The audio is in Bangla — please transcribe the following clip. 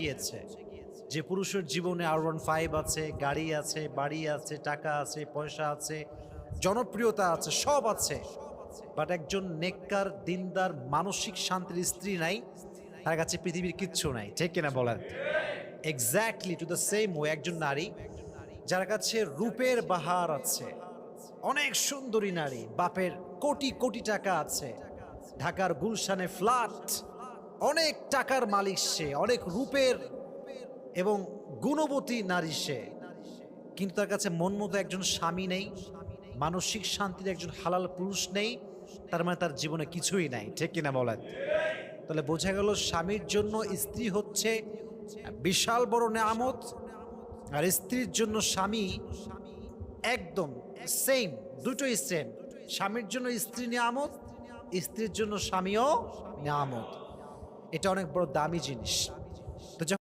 গিয়েছে যে পুরুষের জীবনে R15 আছে, গাড়ি আছে, বাড়ি আছে, টাকা আছে, পয়সা আছে, জনপ্রিয়তা আছে, সব আছে, বাট একজন নেককার দিনদার মানসিক শান্তির স্ত্রী নাই, তার কাছে পৃথিবীর কিচ্ছু নাই। ঠিক কিনা বলেন? Exactly to the same way একজন নারী যার কাছে রূপের বাহার আছে, অনেক সুন্দরী নারী, বাপের কোটি কোটি টাকা আছে, ঢাকার গুলশানে ফ্ল্যাট, অনেক টাকার মালিক সে, অনেক রূপের এবং গুণবতী নারী সে, কিন্তু তার কাছে মন মতো একজন স্বামী নেই, মানসিক শান্তির একজন হালাল পুরুষ নেই, তার মানে তার জীবনে কিছুই নাই। ঠিক কিনা বলেন? তাহলে বোঝা গেল স্বামীর জন্য স্ত্রী হচ্ছে বিশাল বড় নেয়ামত, আর স্ত্রীর জন্য স্বামী একদম সেম, দুটোই সেম। স্বামীর জন্য স্ত্রী নেয়ামত, স্ত্রীর জন্য স্বামীও নেয়ামত। এটা অনেক বড় দামি জিনিস। তো যখন